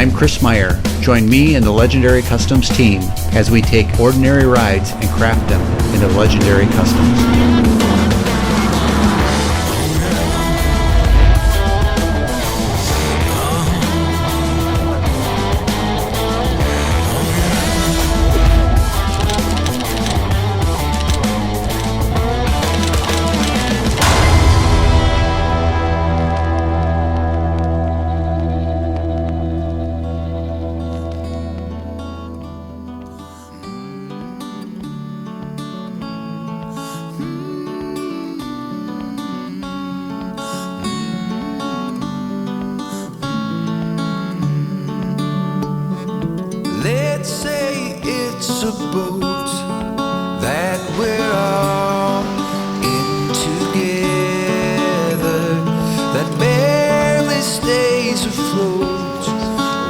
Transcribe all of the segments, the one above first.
I'm Chris Meyer. Join me and the Legendary Customs team as we take ordinary rides and craft them into legendary customs. Let's say it's a boat that we're all in together, that barely stays afloat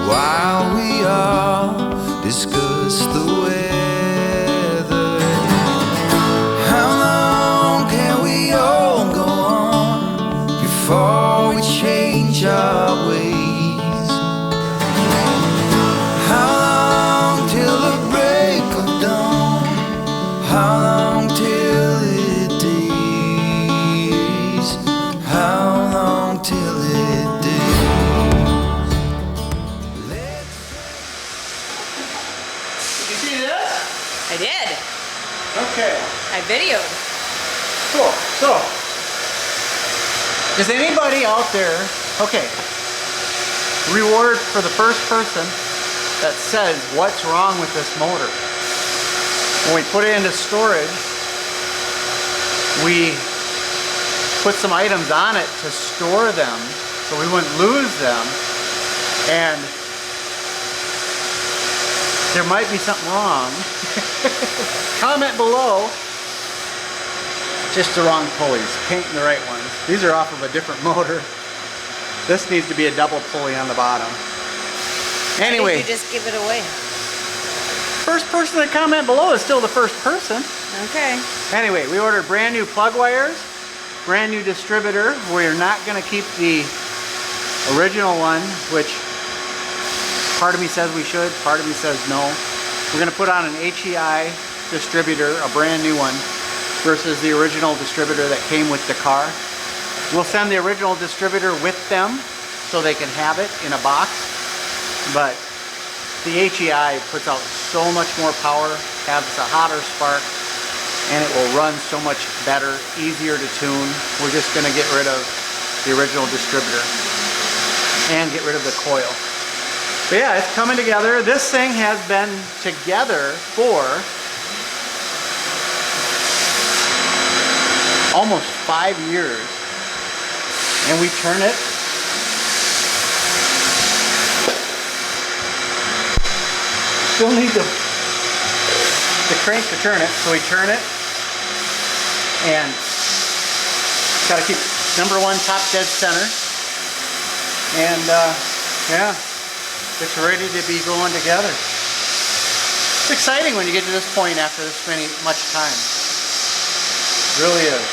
while we all discuss the weather. How long can we all go on before we change our ways? How long till it days? How long till it days? Did you see this? I did. Okay. I videoed. Cool. So, is anybody out there, okay, reward for the first person that says what's wrong with this motor? When we put it into storage, we put some items on it to store them so we wouldn't lose them, and there might be something wrong. Comment below. Just the wrong pulleys, painting the right ones. These are off of a different motor. This needs to be a double pulley on the bottom. Anyway. Why did you just give it away? First person to comment below is still the first person. Okay. Anyway, we ordered brand new plug wires, brand new distributor. We're not going to keep the original one, which part of me says we should, part of me says no. We're going to put on an HEI distributor, a brand new one, versus the original distributor that came with the car. We'll send the original distributor with them so they can have it in a box, but the HEI puts out so much more power, has a hotter spark, and it will run so much better, easier to tune. We're just going to get rid of the original distributor and get rid of the coil. But yeah, it's coming together. This thing has been together for almost 5 years, and we turn it still need the crank to turn it, so we turn it and got to keep number one top dead center, and yeah, it's ready to be going together. It's exciting when you get to this point after this much time. It really is.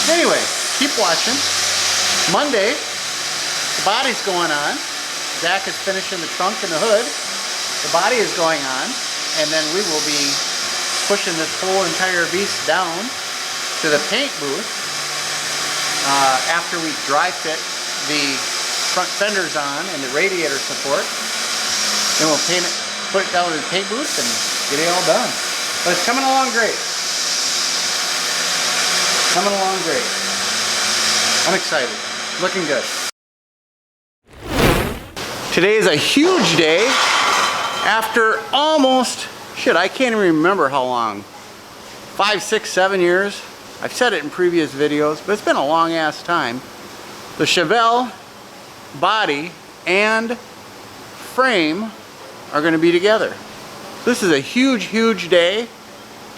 Anyway, keep watching. Monday, the body's going on. Zach is finishing the trunk and the hood. The body is going on, and then we will be pushing this whole entire beast down to the paint booth after we dry fit the front fenders on and the radiator support. Then we'll paint it, put it down to the paint booth and get it all done. But it's coming along great. Coming along great. I'm excited. Looking good. Today is a huge day after almost, I can't even remember how long. 5, 6, 7 years. I've said it in previous videos, but it's been a long ass time. The Chevelle body and frame are going to be together. This is a huge, huge day.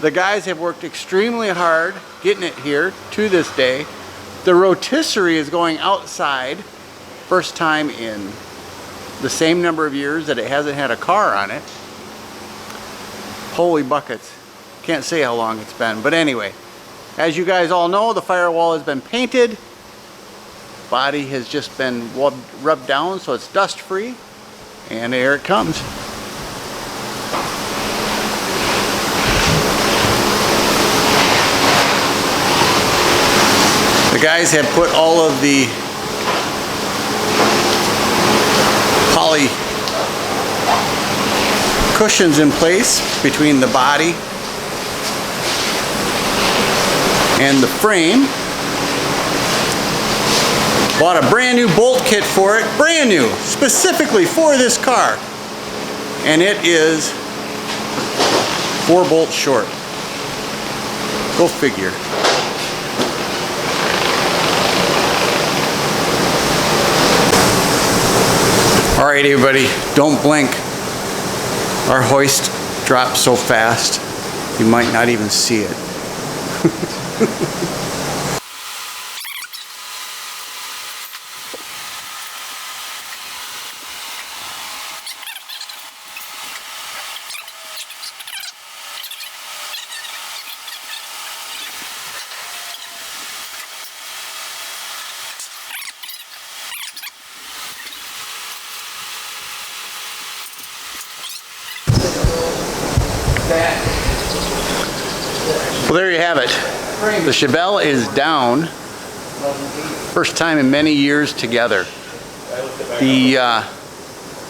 The guys have worked extremely hard getting it here to this day. The rotisserie is going outside, first time in the same number of years that it hasn't had a car on it. Holy buckets. Can't say how long it's been, but anyway, as you guys all know, the firewall has been painted. Body has just been rubbed down so it's dust free, and there it comes. The guys have put all of the poly cushions in place between the body and the frame. Bought a brand new bolt kit for it, brand new, specifically for this car. And it is 4 bolts short. Go figure. All right, everybody, don't blink. Our hoist dropped so fast, you might not even see it. Well, there you have it. The Chevelle is down. First time in many years together. The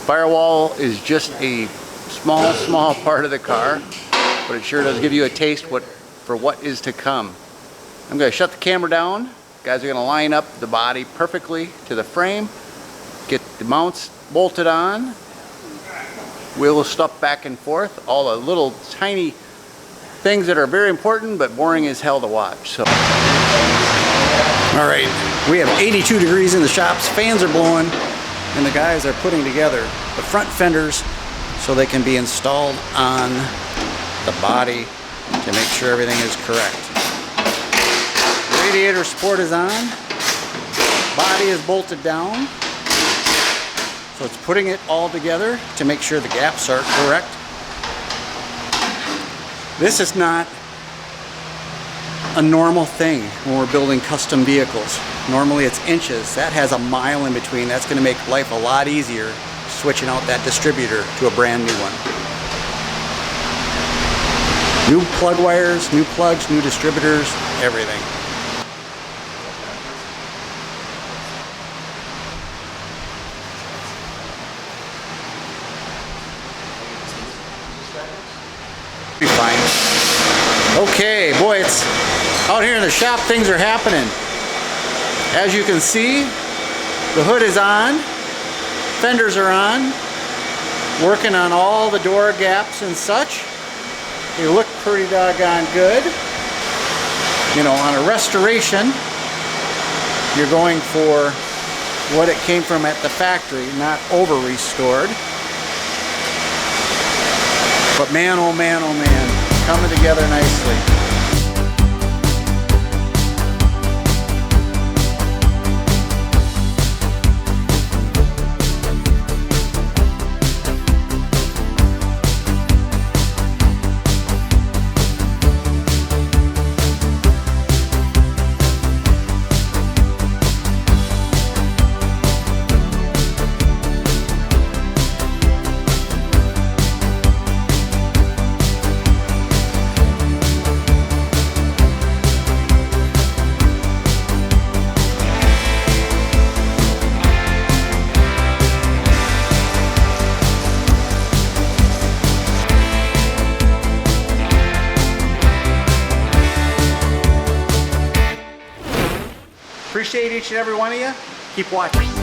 firewall is just a small part of the car, but it sure does give you a taste for what is to come. I'm going to shut the camera down. Guys are going to line up the body perfectly to the frame, get the mounts bolted on, wheel stuff back and forth, all the little tiny things that are very important but boring as hell to watch. So, all right, we have 82 degrees in the shops, fans are blowing, and the guys are putting together the front fenders so they can be installed on the body to make sure everything is correct. Radiator support is on, body is bolted down, so it's putting it all together to make sure the gaps are correct. This is not a normal thing when we're building custom vehicles. Normally it's inches. That has a mile in between. That's going to make life a lot easier switching out that distributor to a brand new one. New plug wires, new plugs, new distributors, everything. Be fine. Okay, boy, it's out here in the shop, things are happening. As you can see, the hood is on, fenders are on, working on all the door gaps and such. They look pretty doggone good. You know, on a restoration, you're going for what it came from at the factory, not over-restored. But man, oh man, coming together nicely. Appreciate each and every one of you. Keep watching.